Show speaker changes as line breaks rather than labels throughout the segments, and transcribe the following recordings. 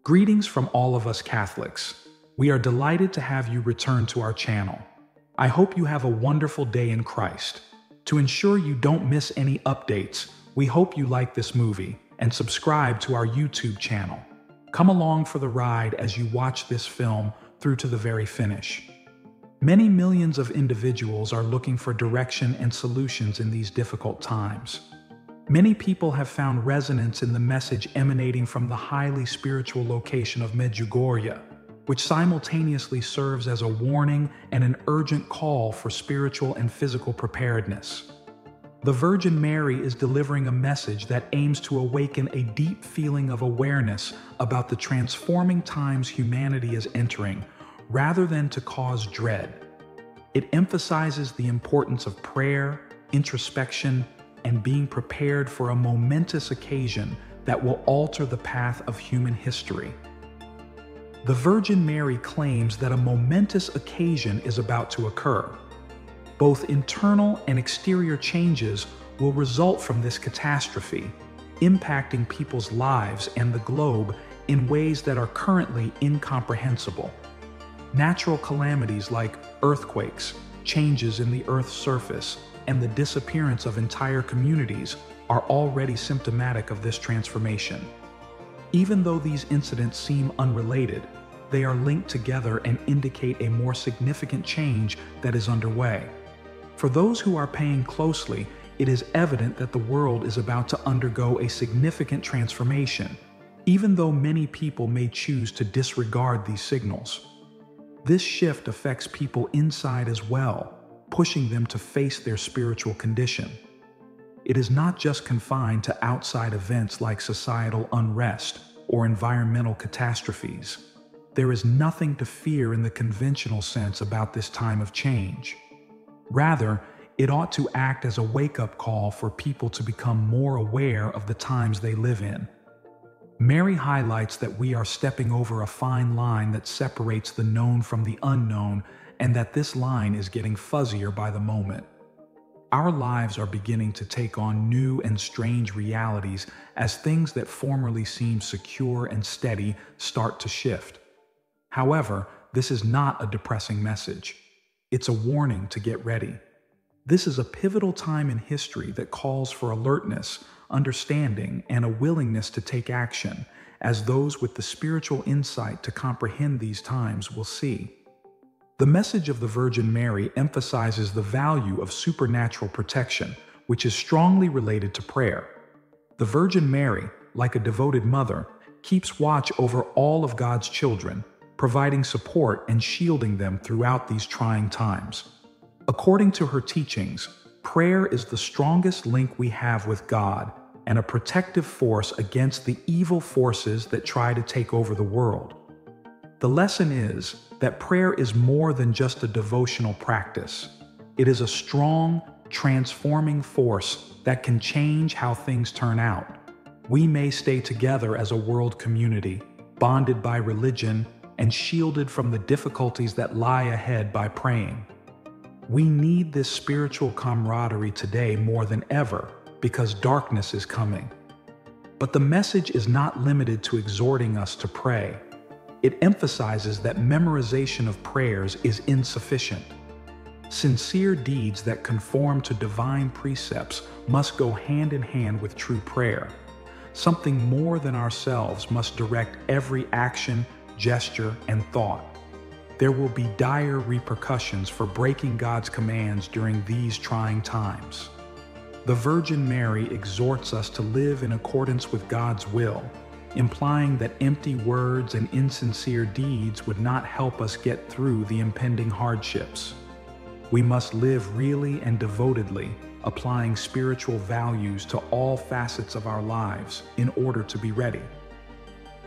Greetings from all of us Catholics. We are delighted to have you return to our channel. I hope you have a wonderful day in Christ. To ensure you don't miss any updates, we hope you like this movie and subscribe to our YouTube channel. Come along for the ride as you watch this film through to the very finish. Many millions of individuals are looking for direction and solutions in these difficult times. Many people have found resonance in the message emanating from the highly spiritual location of Medjugorje, which simultaneously serves as a warning and an urgent call for spiritual and physical preparedness. The Virgin Mary is delivering a message that aims to awaken a deep feeling of awareness about the transforming times humanity is entering, rather than to cause dread. It emphasizes the importance of prayer, introspection, and being prepared for a momentous occasion that will alter the path of human history. The Virgin Mary claims that a momentous occasion is about to occur. Both internal and exterior changes will result from this catastrophe, impacting people's lives and the globe in ways that are currently incomprehensible. Natural calamities like earthquakes, changes in the Earth's surface, and the disappearance of entire communities are already symptomatic of this transformation. Even though these incidents seem unrelated, they are linked together and indicate a more significant change that is underway. For those who are paying closely, it is evident that the world is about to undergo a significant transformation, even though many people may choose to disregard these signals. This shift affects people inside as well, pushing them to face their spiritual condition. It is not just confined to outside events like societal unrest or environmental catastrophes. There is nothing to fear in the conventional sense about this time of change. Rather, it ought to act as a wake-up call for people to become more aware of the times they live in. Mary highlights that we are stepping over a fine line that separates the known from the unknown, and that this line is getting fuzzier by the moment. Our lives are beginning to take on new and strange realities as things that formerly seemed secure and steady start to shift. However, this is not a depressing message. It's a warning to get ready. This is a pivotal time in history that calls for alertness, understanding, and a willingness to take action, as those with the spiritual insight to comprehend these times will see. The message of the Virgin Mary emphasizes the value of supernatural protection, which is strongly related to prayer. The Virgin Mary, like a devoted mother, keeps watch over all of God's children, providing support and shielding them throughout these trying times. According to her teachings, prayer is the strongest link we have with God and a protective force against the evil forces that try to take over the world. The lesson is that prayer is more than just a devotional practice. It is a strong, transforming force that can change how things turn out. We may stay together as a world community, bonded by religion and shielded from the difficulties that lie ahead by praying. We need this spiritual camaraderie today more than ever because darkness is coming. But the message is not limited to exhorting us to pray. It emphasizes that memorization of prayers is insufficient. Sincere deeds that conform to divine precepts must go hand in hand with true prayer. Something more than ourselves must direct every action, gesture, and thought. There will be dire repercussions for breaking God's commands during these trying times. The Virgin Mary exhorts us to live in accordance with God's will, implying that empty words and insincere deeds would not help us get through the impending hardships. We must live really and devotedly, applying spiritual values to all facets of our lives in order to be ready.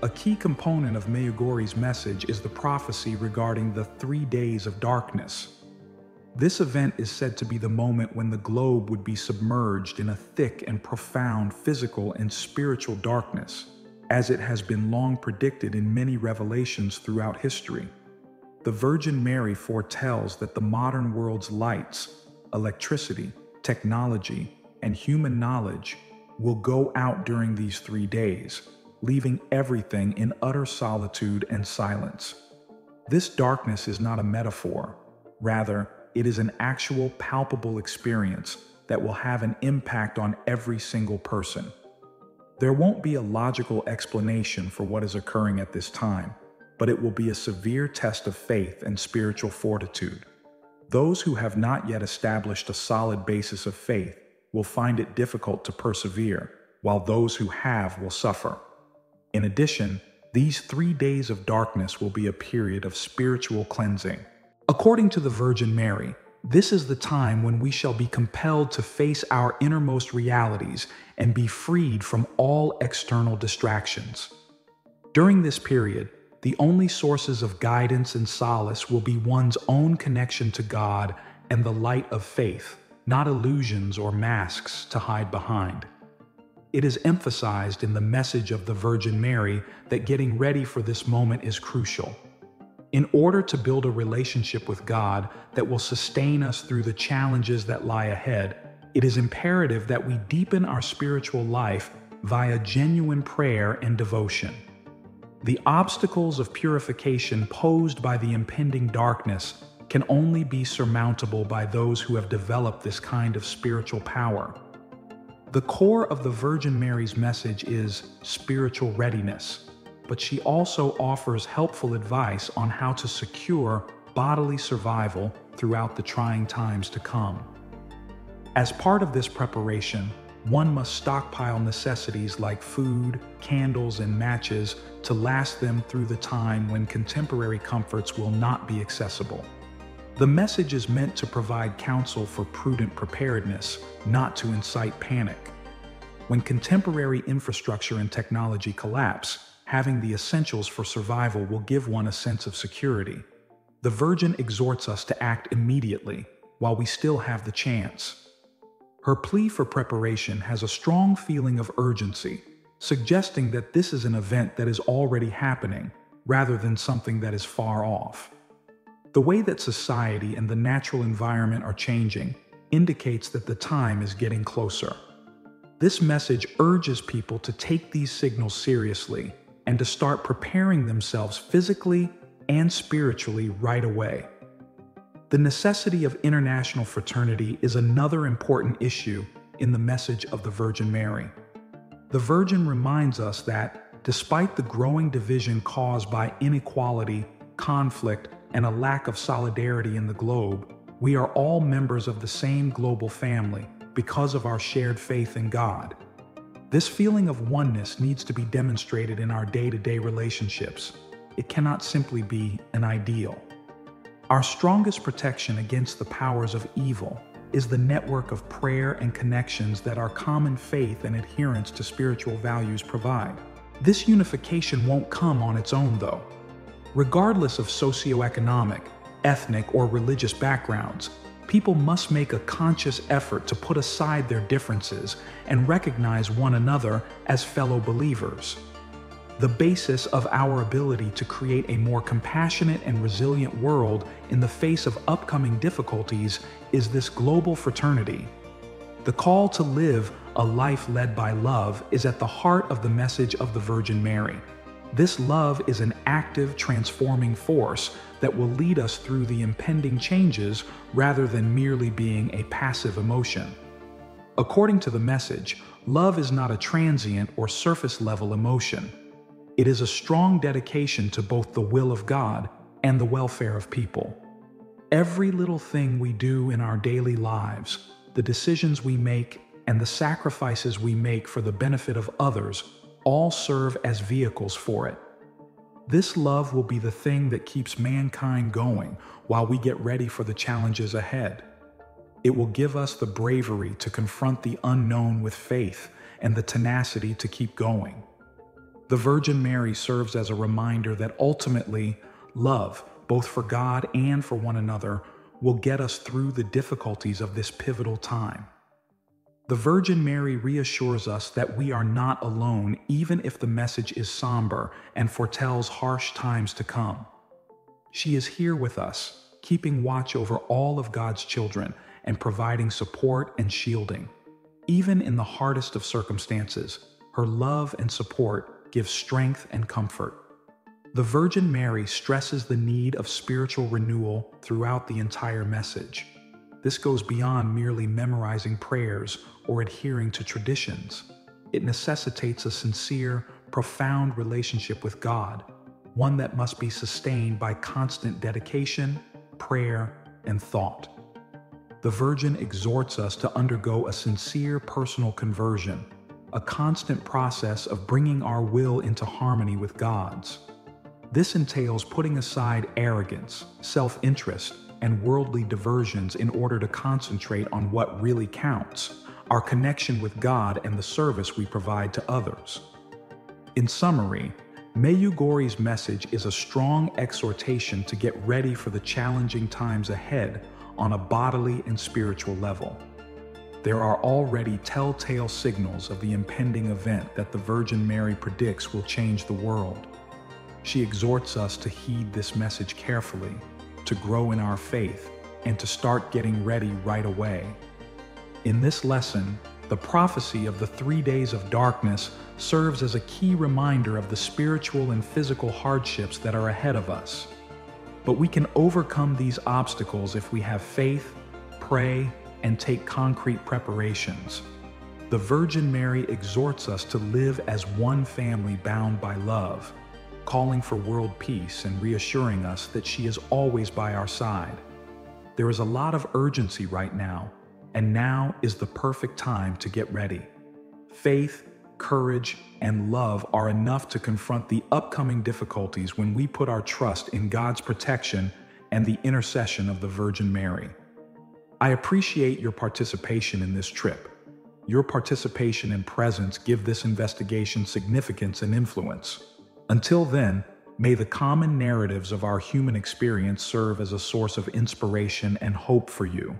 A key component of Medjugorje's message is the prophecy regarding the 3 days of darkness. This event is said to be the moment when the globe would be submerged in a thick and profound physical and spiritual darkness, as it has been long predicted in many revelations throughout history. The Virgin Mary foretells that the modern world's lights, electricity, technology, and human knowledge will go out during these 3 days, leaving everything in utter solitude and silence. This darkness is not a metaphor. Rather, it is an actual, palpable experience that will have an impact on every single person. There won't be a logical explanation for what is occurring at this time, but it will be a severe test of faith and spiritual fortitude. Those who have not yet established a solid basis of faith will find it difficult to persevere, while those who have will suffer. In addition, these 3 days of darkness will be a period of spiritual cleansing. According to the Virgin Mary, this is the time when we shall be compelled to face our innermost realities and be freed from all external distractions. During this period, the only sources of guidance and solace will be one's own connection to God and the light of faith, not illusions or masks to hide behind. It is emphasized in the message of the Virgin Mary that getting ready for this moment is crucial. In order to build a relationship with God that will sustain us through the challenges that lie ahead, it is imperative that we deepen our spiritual life via genuine prayer and devotion. The obstacles of purification posed by the impending darkness can only be surmountable by those who have developed this kind of spiritual power. The core of the Virgin Mary's message is spiritual readiness, but she also offers helpful advice on how to secure bodily survival throughout the trying times to come. As part of this preparation, one must stockpile necessities like food, candles, and matches to last them through the time when contemporary comforts will not be accessible. The message is meant to provide counsel for prudent preparedness, not to incite panic. When contemporary infrastructure and technology collapse, having the essentials for survival will give one a sense of security. The Virgin exhorts us to act immediately while we still have the chance. Her plea for preparation has a strong feeling of urgency, suggesting that this is an event that is already happening, rather than something that is far off. The way that society and the natural environment are changing indicates that the time is getting closer. This message urges people to take these signals seriously and to start preparing themselves physically and spiritually right away. The necessity of international fraternity is another important issue in the message of the Virgin Mary. The Virgin reminds us that, despite the growing division caused by inequality, conflict, and a lack of solidarity in the globe, we are all members of the same global family because of our shared faith in God. This feeling of oneness needs to be demonstrated in our day-to-day relationships. It cannot simply be an ideal. Our strongest protection against the powers of evil is the network of prayer and connections that our common faith and adherence to spiritual values provide. This unification won't come on its own, though. Regardless of socioeconomic, ethnic, or religious backgrounds, people must make a conscious effort to put aside their differences and recognize one another as fellow believers. The basis of our ability to create a more compassionate and resilient world in the face of upcoming difficulties is this global fraternity. The call to live a life led by love is at the heart of the message of the Virgin Mary. This love is an active, transforming force that will lead us through the impending changes rather than merely being a passive emotion. According to the message, love is not a transient or surface-level emotion. It is a strong dedication to both the will of God and the welfare of people. Every little thing we do in our daily lives, the decisions we make, and the sacrifices we make for the benefit of others all serve as vehicles for it. This love will be the thing that keeps mankind going while we get ready for the challenges ahead. It will give us the bravery to confront the unknown with faith and the tenacity to keep going. The Virgin Mary serves as a reminder that ultimately, love, both for God and for one another, will get us through the difficulties of this pivotal time. The Virgin Mary reassures us that we are not alone, even if the message is somber and foretells harsh times to come. She is here with us, keeping watch over all of God's children and providing support and shielding. Even in the hardest of circumstances, her love and support gives strength and comfort. The Virgin Mary stresses the need of spiritual renewal throughout the entire message. This goes beyond merely memorizing prayers or adhering to traditions. It necessitates a sincere, profound relationship with God, one that must be sustained by constant dedication, prayer, and thought. The Virgin exhorts us to undergo a sincere personal conversion, a constant process of bringing our will into harmony with God's. This entails putting aside arrogance, self-interest, and worldly diversions in order to concentrate on what really counts, our connection with God and the service we provide to others. In summary, Medjugorje's message is a strong exhortation to get ready for the challenging times ahead on a bodily and spiritual level. There are already telltale signals of the impending event that the Virgin Mary predicts will change the world. She exhorts us to heed this message carefully, to grow in our faith, and to start getting ready right away. In this lesson, the prophecy of the 3 days of darkness serves as a key reminder of the spiritual and physical hardships that are ahead of us. But we can overcome these obstacles if we have faith, pray, and take concrete preparations. The Virgin Mary exhorts us to live as one family bound by love, calling for world peace and reassuring us that she is always by our side. There is a lot of urgency right now, and now is the perfect time to get ready. Faith, courage, and love are enough to confront the upcoming difficulties when we put our trust in God's protection and the intercession of the Virgin Mary. I appreciate your participation in this trip. Your participation and presence give this investigation significance and influence. Until then, may the common narratives of our human experience serve as a source of inspiration and hope for you.